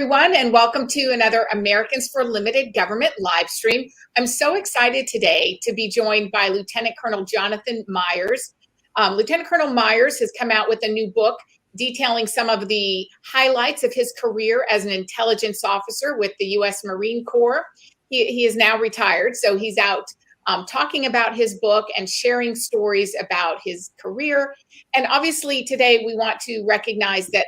everyone, and welcome to another Americans for Limited Government live stream. I'm so excited today to be joined by Lieutenant Colonel Jonathan Myers. Lieutenant Colonel Myers has come out with a new book detailing some of the highlights of his career as an intelligence officer with the U.S. Marine Corps. He is now retired, so he's out talking about his book and sharing stories about his career. And obviously today we want to recognize that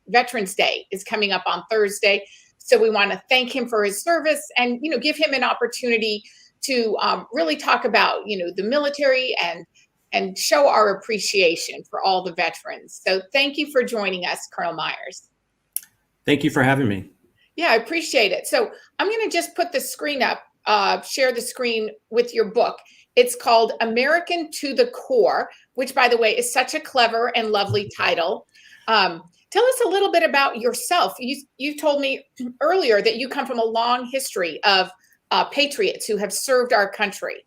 Veterans Day is coming up on Thursday. So we want to thank him for his service and, give him an opportunity to really talk about, the military and show our appreciation for all the veterans. So thank you for joining us, Colonel Myers. Thank you for having me. Yeah, I appreciate it. So I'm going to just put the screen up. Share the screen with your book. It's called American to the Core, which, by the way, is such a clever and lovely title. Tell us a little bit about yourself. You told me earlier that you come from a long history of patriots who have served our country.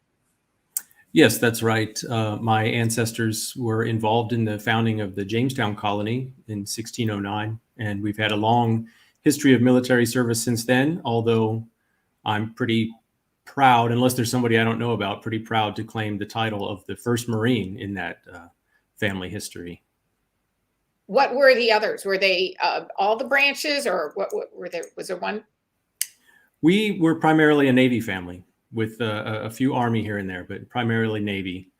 Yes, that's right. My ancestors were involved in the founding of the Jamestown colony in 1609, and we've had a long history of military service since then, although I'm pretty proud, unless there's somebody I don't know about, pretty proud to claim the title of the first Marine in that family history. What were the others? Were they all the branches, or what were there? Was there one? We were primarily a Navy family with a few Army here and there, but primarily Navy.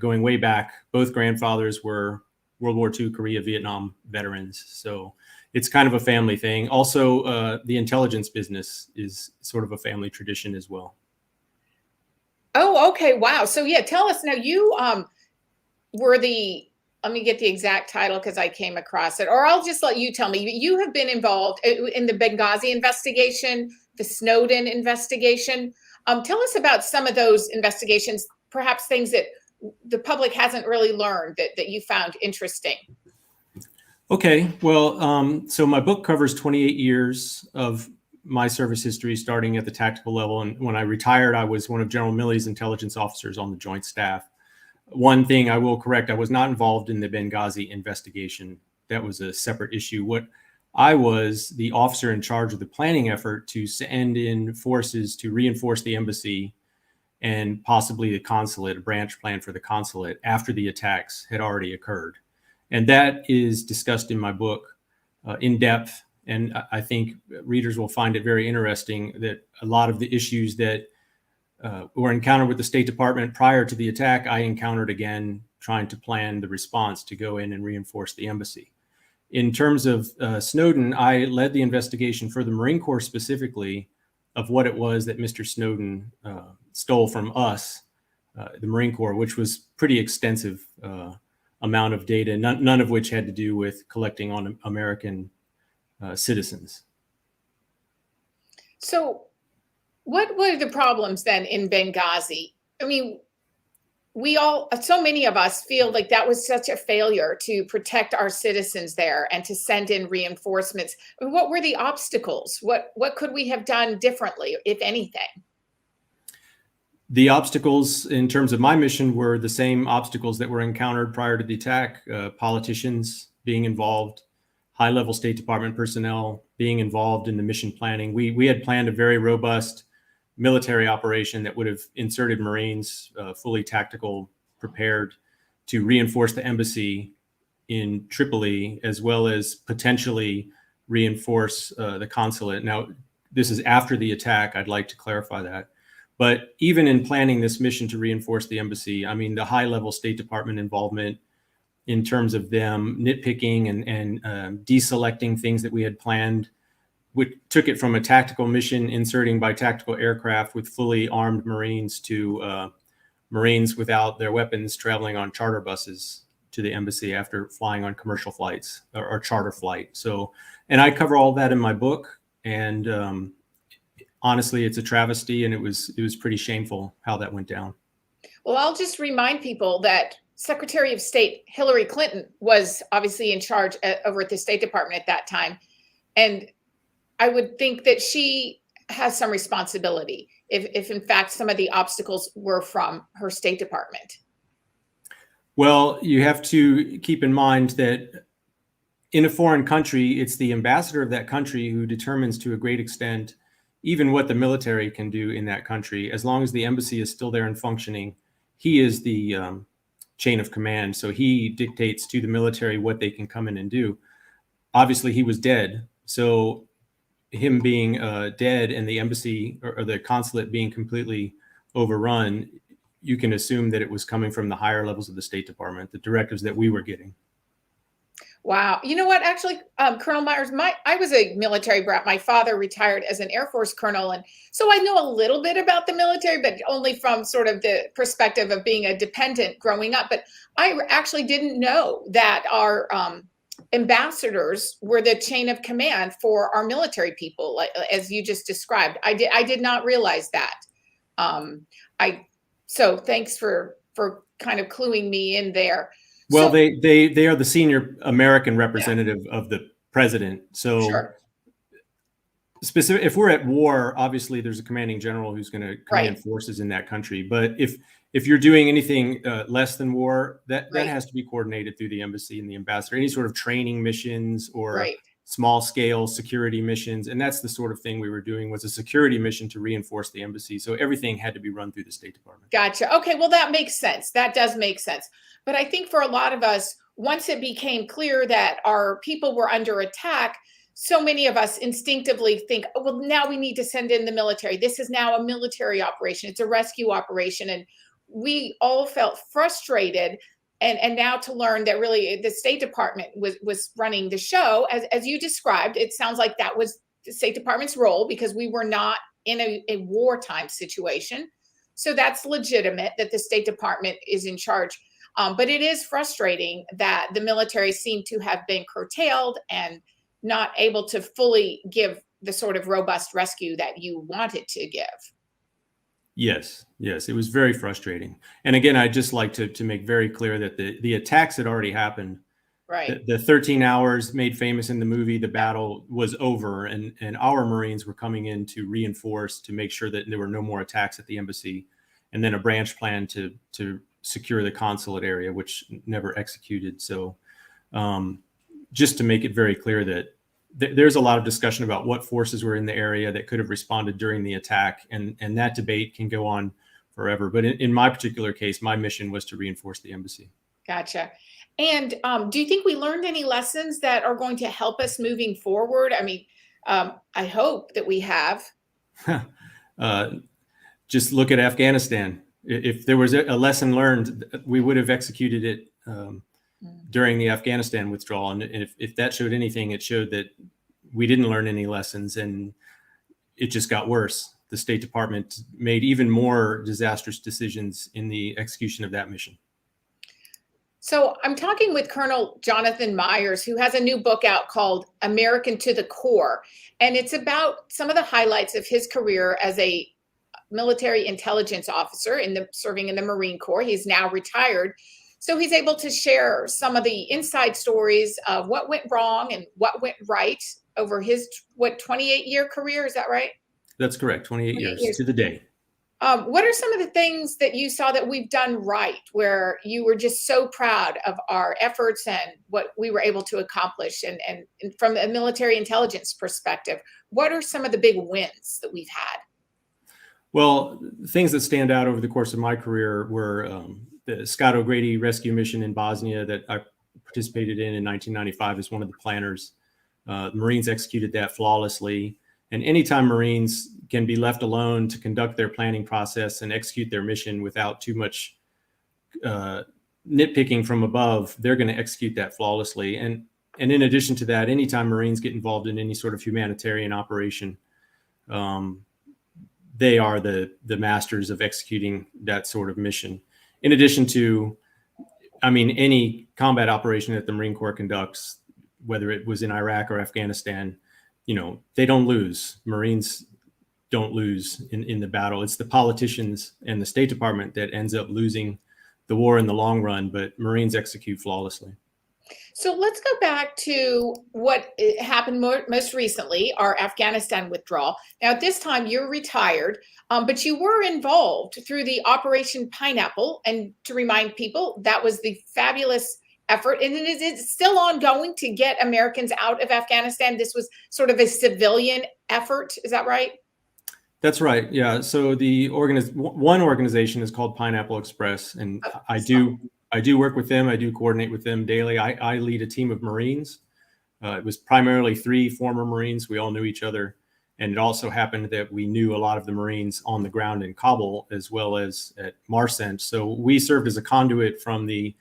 Going way back, both grandfathers were World War II, Korea, Vietnam veterans. So it's kind of a family thing. Also, the intelligence business is sort of a family tradition as well. Oh, okay. Wow. So yeah, tell us now, you were let me get the exact title because I came across it, or I'll just let you tell me. You have been involved in the Benghazi investigation, the Snowden investigation. Tell us about some of those investigations, perhaps things that the public hasn't really learned that you found interesting. Okay, well, so my book covers 28 years of my service history, starting at the tactical level. And when I retired, I was one of General Milley's intelligence officers on the Joint Staff. One thing I will correct, I was not involved in the Benghazi investigation. That was a separate issue. What I was the officer in charge of the planning effort to send in forces to reinforce the embassy and possibly the consulate, a branch plan for the consulate after the attacks had already occurred. And that is discussed in my book in depth. And I think readers will find it very interesting that a lot of the issues that were encountered with the State Department prior to the attack, I encountered again trying to plan the response to go in and reinforce the embassy. In terms of Snowden, I led the investigation for the Marine Corps specifically of what it was that Mr. Snowden stole from us, the Marine Corps, which was pretty extensive amount of data, none of which had to do with collecting on American citizens. So what were the problems then in Benghazi? I mean, so many of us feel like that was such a failure to protect our citizens there and to send in reinforcements. I mean, what were the obstacles? What could we have done differently, if anything? The obstacles in terms of my mission were the same obstacles that were encountered prior to the attack. Politicians being involved, high-level State Department personnel being involved in the mission planning. We had planned a very robust military operation that would have inserted Marines, fully tactical, prepared to reinforce the embassy in Tripoli, as well as potentially reinforce the consulate. Now, this is after the attack. I'd like to clarify that. But even in planning this mission to reinforce the embassy, I mean, the high-level State Department involvement in terms of them nitpicking and deselecting things that we had planned, which took it from a tactical mission inserting by tactical aircraft with fully armed Marines to Marines without their weapons traveling on charter buses to the embassy after flying on commercial flights or charter flight. So, and I cover all that in my book. And honestly, it's a travesty, and it was pretty shameful how that went down. Well, I'll just remind people that Secretary of State Hillary Clinton was obviously in charge over at the State Department at that time. And I would think that she has some responsibility if in fact some of the obstacles were from her State Department. Well, you have to keep in mind that in a foreign country, it's the ambassador of that country who determines to a great extent even what the military can do in that country. As long as the embassy is still there and functioning, he is the chain of command. So he dictates to the military what they can come in and do. Obviously, he was dead. So him being dead and the embassy or the consulate being completely overrun, you can assume that it was coming from the higher levels of the State Department, the directives that we were getting. Wow. You know what? Actually, Colonel Myers, I was a military brat. My father retired as an Air Force colonel. And so I know a little bit about the military, but only from sort of the perspective of being a dependent growing up. But I actually didn't know that our ambassadors were the chain of command for our military people, as you just described. I did not realize that. So thanks for kind of cluing me in there. Well, they are the senior American representative of the president. So sure. If we're at war, obviously there's a commanding general who's going to command forces in that country. But if you're doing anything less than war, that has to be coordinated through the embassy and the ambassador, any sort of training missions or small scale security missions. And that's the sort of thing we were doing, was a security mission to reinforce the embassy. So everything had to be run through the State Department. Gotcha. Okay. Well, that makes sense. That does make sense. But I think for a lot of us, once it became clear that our people were under attack, so many of us instinctively think, oh, well, now we need to send in the military. This is now a military operation. It's a rescue operation. And we all felt frustrated. And now to learn that really the State Department was running the show, as you described, it sounds like that was the State Department's role, because we were not in a wartime situation. So that's legitimate that the State Department is in charge. But it is frustrating that the military seemed to have been curtailed and not able to fully give the sort of robust rescue that you wanted to give. Yes, it was very frustrating. And again, I'd just like to make very clear that the attacks had already happened. Right. The 13 hours made famous in the movie, the battle was over, and our Marines were coming in to reinforce, to make sure that there were no more attacks at the embassy, and then a branch plan to secure the consulate area, which never executed. So just to make it very clear that there's a lot of discussion about what forces were in the area that could have responded during the attack. And that debate can go on forever. But in my particular case, my mission was to reinforce the embassy. Gotcha. And do you think we learned any lessons that are going to help us moving forward? I mean, I hope that we have. Just look at Afghanistan. If there was a lesson learned, we would have executed it during the Afghanistan withdrawal. And if that showed anything, it showed that we didn't learn any lessons, and it just got worse. The State Department made even more disastrous decisions in the execution of that mission. So I'm talking with Colonel Jonathan Myers, who has a new book out called American to the Core. And it's about some of the highlights of his career as a military intelligence officer serving in the Marine Corps. He's now retired. So he's able to share some of the inside stories of what went wrong and what went right over his 28-year career. Is that right? That's correct. 28 years to the day. What are some of the things that you saw that we've done right, where you were just so proud of our efforts and what we were able to accomplish? And from a military intelligence perspective, what are some of the big wins that we've had? Well, things that stand out over the course of my career were the Scott O'Grady rescue mission in Bosnia that I participated in 1995 as one of the planners. The Marines executed that flawlessly. And anytime Marines can be left alone to conduct their planning process and execute their mission without too much nitpicking from above, they're going to execute that flawlessly. And in addition to that, anytime Marines get involved in any sort of humanitarian operation, they are the masters of executing that sort of mission. In addition to, any combat operation that the Marine Corps conducts, whether it was in Iraq or Afghanistan, they don't lose. Marines don't lose in the battle. It's the politicians and the State Department that ends up losing the war in the long run, but Marines execute flawlessly. So let's go back to what happened most recently, our Afghanistan withdrawal. Now, at this time, you're retired, but you were involved through the Operation Pineapple. And to remind people, that was the fabulous effort, and it is still ongoing to get Americans out of Afghanistan. This was sort of a civilian effort. Is that right? That's right. Yeah. So the one organization is called Pineapple Express, and I do work with them. I do coordinate with them daily. I lead a team of Marines. It was primarily 3 former Marines. We all knew each other. And it also happened that we knew a lot of the Marines on the ground in Kabul as well as at Marsent. So we served as a conduit from the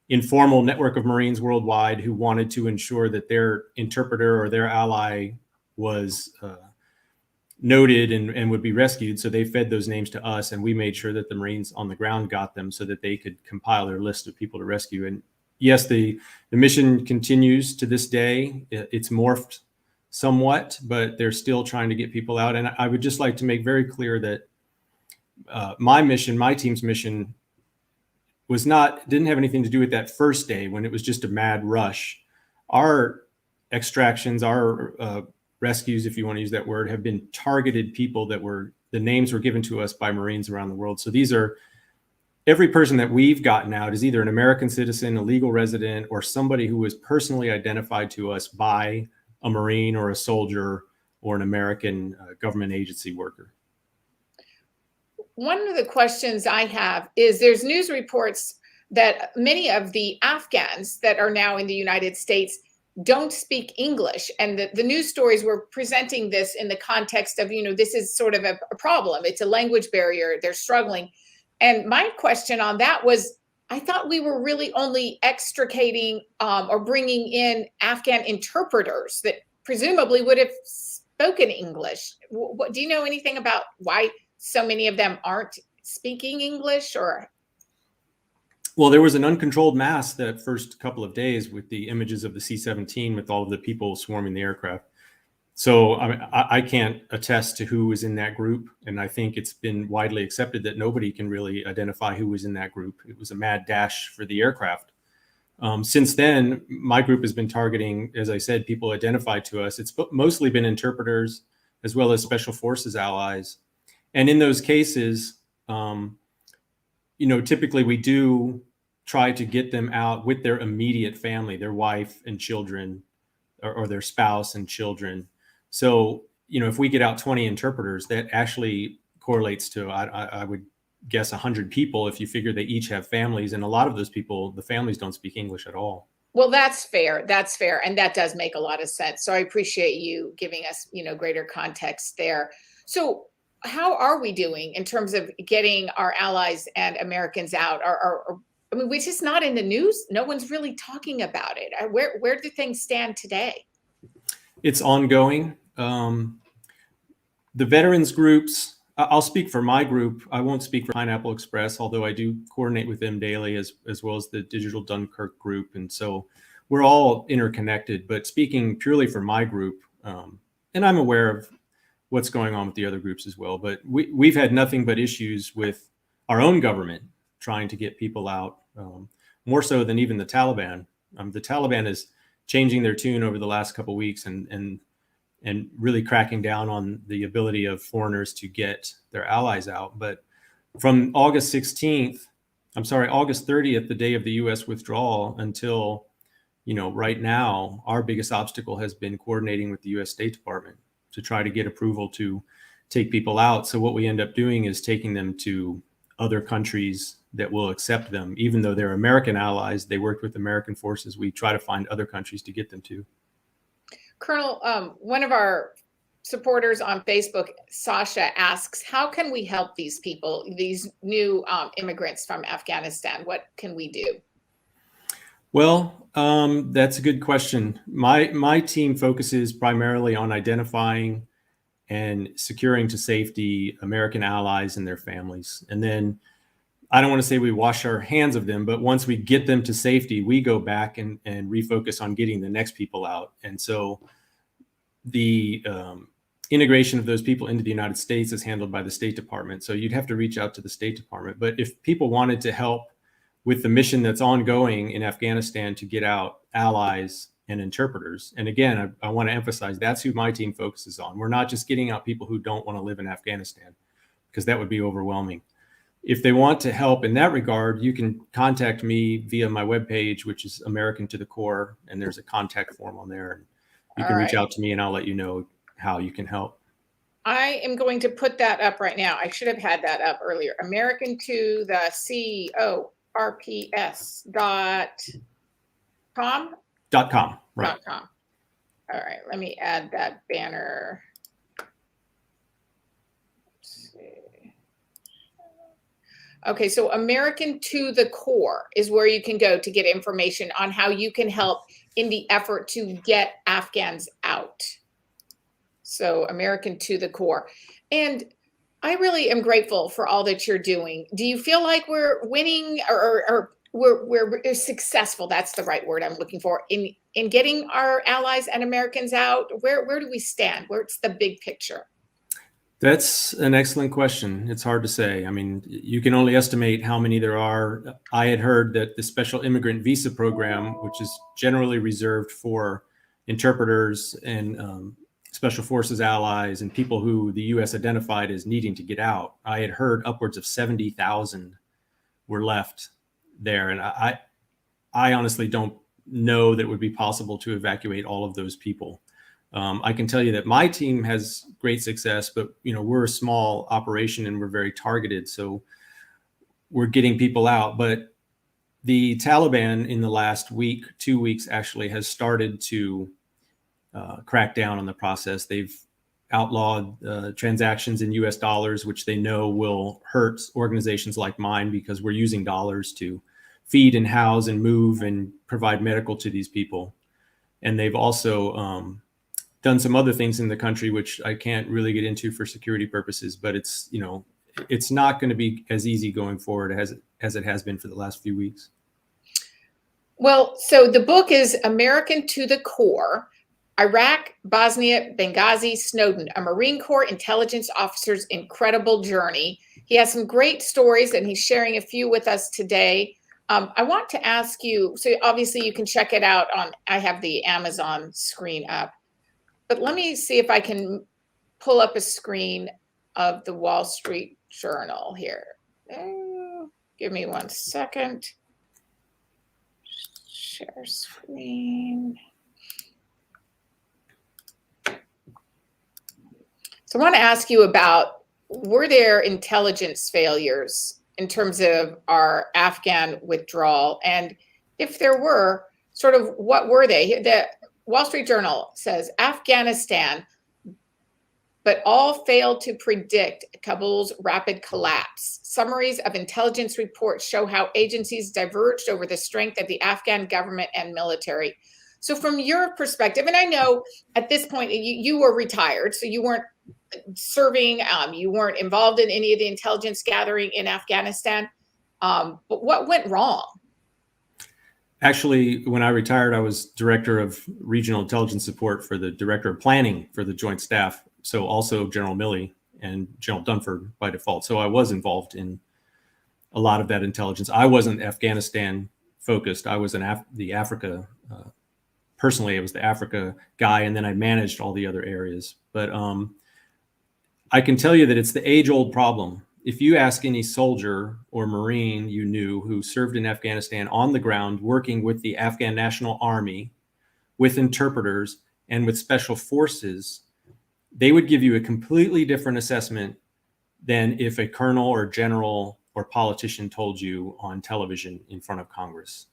informal network of Marines worldwide who wanted to ensure that their interpreter or their ally was noted and would be rescued. So they fed those names to us, and we made sure that the Marines on the ground got them so that they could compile their list of people to rescue. And yes, the mission continues to this day. It's morphed somewhat, but they're still trying to get people out. And I would just like to make very clear that my team's mission didn't have anything to do with that first day when it was just a mad rush. Our extractions, our rescues, if you want to use that word, have been targeted people the names were given to us by Marines around the world. So every person that we've gotten out is either an American citizen, a legal resident, or somebody who was personally identified to us by a Marine or a soldier or an American government agency worker. One of the questions I have is there's news reports that many of the Afghans that are now in the United States don't speak English. And the news stories were presenting this in the context of, this is sort of a problem. It's a language barrier. They're struggling. And my question on that was, I thought we were really only extricating or bringing in Afghan interpreters that presumably would have spoken English. Do you know anything about why so many of them aren't speaking English? Well, there was an uncontrolled mass that first couple of days with the images of the C-17 with all of the people swarming the aircraft. So I can't attest to who was in that group. And I think it's been widely accepted that nobody can really identify who was in that group. It was a mad dash for the aircraft. Since then, my group has been targeting, as I said, people identified to us. It's mostly been interpreters as well as special forces allies. And in those cases, typically we do try to get them out with their immediate family, their wife and children, or their spouse and children. So, if we get out 20 interpreters, that actually correlates to, I would guess, 100 people if you figure they each have families. And a lot of those people, the families don't speak English at all. Well, that's fair. That's fair. And that does make a lot of sense. So I appreciate you giving us, greater context there. So how are we doing in terms of getting our allies and Americans out? We're just not in the news. No one's really talking about it. Where do things stand today? It's ongoing. The veterans groups, I'll speak for my group. I won't speak for Pineapple Express, although I do coordinate with them daily as well as the Digital Dunkirk group. And so we're all interconnected, but speaking purely for my group, and I'm aware of what's going on with the other groups as well, but we've had nothing but issues with our own government trying to get people out, more so than even the Taliban. The Taliban is changing their tune over the last couple of weeks and really cracking down on the ability of foreigners to get their allies out. But from August 30th, the day of the U.S. withdrawal, until right now, our biggest obstacle has been coordinating with the U.S. State Department to try to get approval to take people out. So what we end up doing is taking them to other countries that will accept them. Even though they're American allies, they worked with American forces. We try to find other countries to get them to. Colonel, one of our supporters on Facebook, Sasha, asks, how can we help these people, these new immigrants from Afghanistan? What can we do? Well, that's a good question. My team focuses primarily on identifying and securing to safety American allies and their families. And then I don't want to say we wash our hands of them, but once we get them to safety, we go back and refocus on getting the next people out. And so the integration of those people into the United States is handled by the State Department. So you'd have to reach out to the State Department. But if people wanted to help with the mission that's ongoing in Afghanistan to get out allies and interpreters, and again, I want to emphasize that's who my team focuses on. We're not just getting out people who don't want to live in Afghanistan, because that would be overwhelming. if they want to help in that regard, you can contact me via my webpage, which is American to the Core, and there's a contact form on there. You can reach out to me and I'll let you know how you can help. I am going to put that up right now. I should have had that up earlier. American to the CORPS.com. .com, right. .com. All right, let me add that banner. Let's see. Okay, so American to the Core is where you can go to get information on how you can help in the effort to get Afghans out. So American to the Core. And I really am grateful for all that you're doing. Do you feel like we're winning or we're successful? That's the right word I'm looking for in getting our allies and Americans out. Where do we stand? Where's the big picture? That's an excellent question. It's hard to say. I mean, you can only estimate how many there are. I had heard that the special immigrant visa program, which is generally reserved for interpreters and special forces allies and people who the U.S. identified as needing to get out, I had heard upwards of 70,000 were left there. And I honestly don't know that it would be possible to evacuate all of those people. I can tell you that my team has great success, but we're a small operation and we're very targeted. So we're getting people out. But the Taliban in the last week, 2 weeks actually, has started to crack down on the process. They've outlawed transactions in US dollars, which they know will hurt organizations like mine because we're using dollars to feed and house and move and provide medical to these people. And they've also done some other things in the country, which I can't really get into for security purposes, but it's not going to be as easy going forward as it has been for the last few weeks. Well, so the book is American to the Core, Iraq, Bosnia, Benghazi, Snowden, a Marine Corps intelligence officer's incredible journey. He has some great stories and he's sharing a few with us today. I want to ask you, so obviously you can check it out I have the Amazon screen up. But let me see if I can pull up a screen of the Wall Street Journal here. Give me 1 second. Share screen. So I want to ask you about, were there intelligence failures in terms of our Afghan withdrawal? And if there were, sort of what were they? The Wall Street Journal says Afghanistan, but all failed to predict Kabul's rapid collapse. Summaries of intelligence reports show how agencies diverged over the strength of the Afghan government and military. So from your perspective, and I know at this point you were retired, so you weren't serving, you weren't involved in any of the intelligence gathering in Afghanistan, but what went wrong? Actually, when I retired, I was director of regional intelligence support for the director of planning for the Joint Staff. So also General Milley and General Dunford by default. So I was involved in a lot of that intelligence. I wasn't Afghanistan focused. I was the Africa, personally, I was the Africa guy, and then I managed all the other areas. But I can tell you that it's the age-old problem. If you ask any soldier or Marine you knew who served in Afghanistan on the ground, working with the Afghan National Army, with interpreters, and with special forces, they would give you a completely different assessment than if a colonel or general or politician told you on television in front of Congress.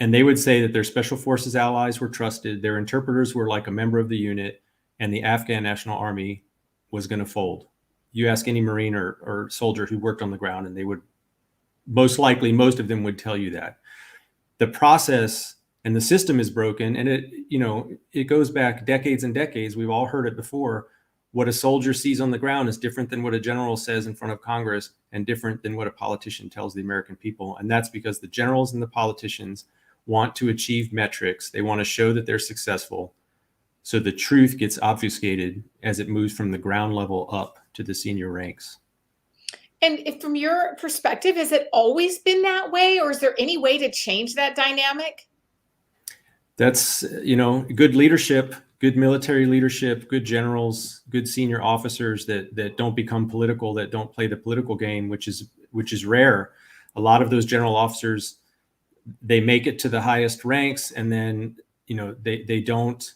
And they would say that their special forces allies were trusted, their interpreters were like a member of the unit, and the Afghan National Army was going to fold. You ask any Marine or soldier who worked on the ground, and they would most likely, most of them would tell you that. The process and the system is broken, and it goes back decades and decades. We've all heard it before. What a soldier sees on the ground is different than what a general says in front of Congress, and different than what a politician tells the American people. And that's because the generals and the politicians want to achieve metrics. They want to show that they're successful. So the truth gets obfuscated as it moves from the ground level up to the senior ranks. And if, from your perspective, has it always been that way, or is there any way to change that dynamic? That's, good leadership, good military leadership, good generals, good senior officers that don't become political, that don't play the political game, which is which is rare. A lot of those general officers, they make it to the highest ranks, and then, they don't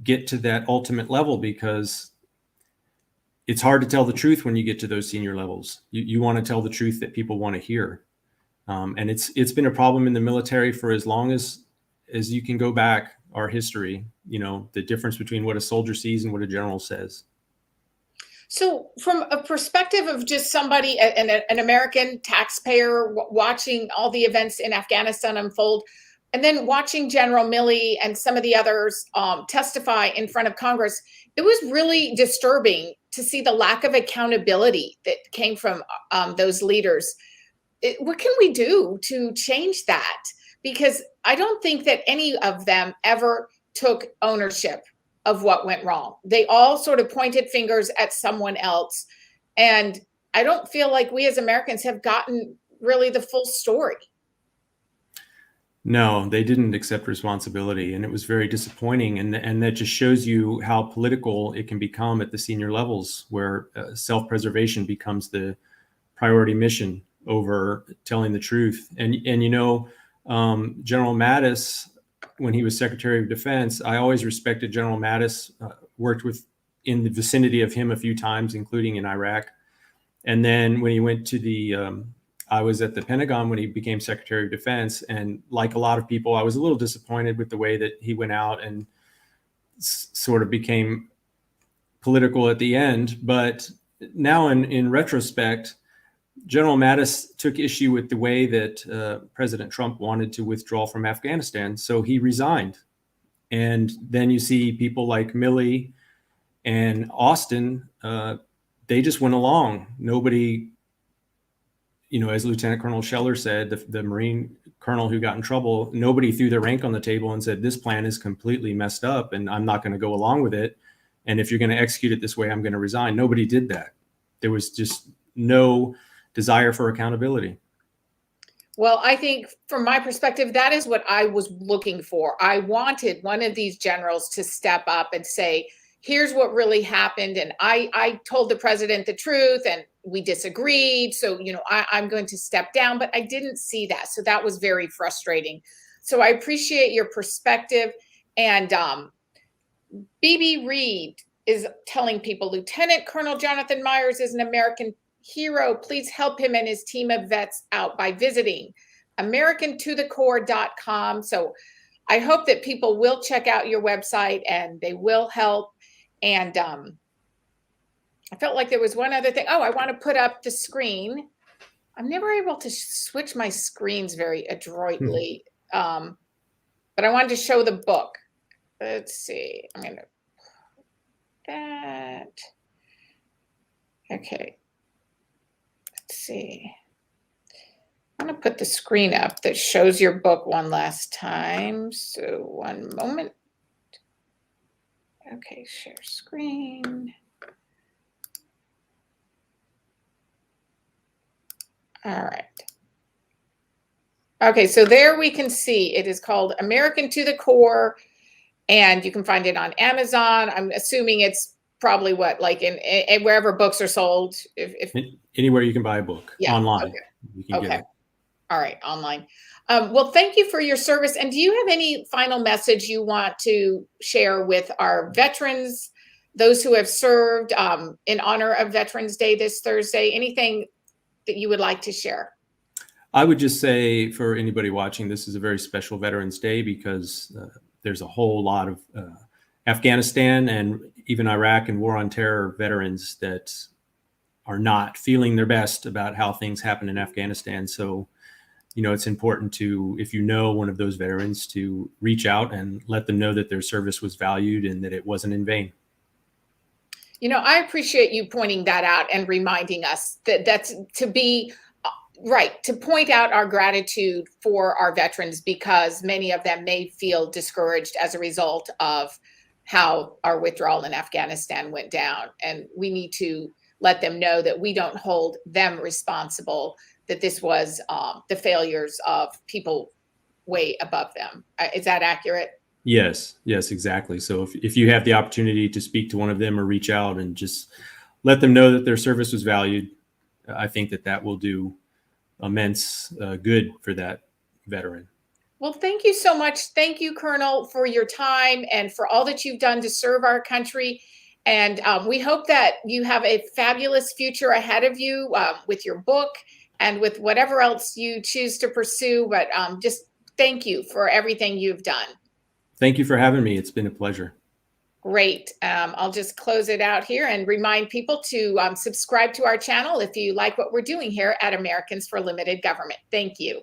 get to that ultimate level because it's hard to tell the truth when you get to those senior levels. You want to tell the truth that people want to hear. And it's been a problem in the military for as long as you can go back our history, the difference between what a soldier sees and what a general says. So from a perspective of just somebody, an American taxpayer watching all the events in Afghanistan unfold, and then watching General Milley and some of the others testify in front of Congress, it was really disturbing to see the lack of accountability that came from those leaders. What can we do to change that? Because I don't think that any of them ever took ownership of what went wrong. They all sort of pointed fingers at someone else. And I don't feel like we as Americans have gotten really the full story. No, they didn't accept responsibility, and it was very disappointing. And that just shows you how political it can become at the senior levels, where self-preservation becomes the priority mission over telling the truth. And General Mattis, when he was Secretary of Defense, I always respected General Mattis. Worked in the vicinity of him a few times, including in Iraq. And then when he went to I was at the Pentagon when he became Secretary of Defense, and like a lot of people, I was a little disappointed with the way that he went out and sort of became political at the end. But now in retrospect, General Mattis took issue with the way that President Trump wanted to withdraw from Afghanistan, so he resigned. And then you see people like Milley and Austin, they just went along. Nobody, as Lieutenant Colonel Scheller said, the Marine colonel who got in trouble, nobody threw their rank on the table and said, this plan is completely messed up and I'm not going to go along with it. And if you're going to execute it this way, I'm going to resign. Nobody did that. There was just no desire for accountability. Well, I think from my perspective, that is what I was looking for. I wanted one of these generals to step up and say, here's what really happened. And I told the president the truth and we disagreed. So, I'm going to step down, but I didn't see that. So that was very frustrating. So I appreciate your perspective. And BB Reed is telling people, Lieutenant Colonel Jonathan Myers is an American hero. Please help him and his team of vets out by visiting americantothecore.com. So I hope that people will check out your website and they will help. And I felt like there was one other thing. Oh, I want to put up the screen. I'm never able to switch my screens very adroitly. But I wanted to show the book. Let's see. I'm going to put that. Okay. Let's see. I'm going to put the screen up that shows your book one last time. So one moment. Okay, share screen. All right. Okay, so there we can see it is called American to the Core, and you can find it on Amazon. I'm assuming it's probably like in wherever books are sold. If anywhere you can buy a book, yeah, online. Okay. You can get it. All right, online. Well, thank you for your service. And do you have any final message you want to share with our veterans, those who have served in honor of Veterans Day this Thursday? Anything that you would like to share? I would just say for anybody watching, this is a very special Veterans Day because there's a whole lot of Afghanistan and even Iraq and War on Terror veterans that are not feeling their best about how things happen in Afghanistan. So, it's important to, if one of those veterans, to reach out and let them know that their service was valued and that it wasn't in vain. I appreciate you pointing that out and reminding us that that's to be right, to point out our gratitude for our veterans, because many of them may feel discouraged as a result of how our withdrawal in Afghanistan went down. And we need to let them know that we don't hold them responsible, that this was the failures of people way above them. Is that accurate? Yes, exactly. So if you have the opportunity to speak to one of them or reach out and just let them know that their service was valued, I think that will do immense good for that veteran. Well, thank you so much. Thank you, Colonel, for your time and for all that you've done to serve our country. And we hope that you have a fabulous future ahead of you with your book and with whatever else you choose to pursue. But just thank you for everything you've done. Thank you for having me. It's been a pleasure. Great. I'll just close it out here and remind people to subscribe to our channel if you like what we're doing here at Americans for Limited Government. Thank you.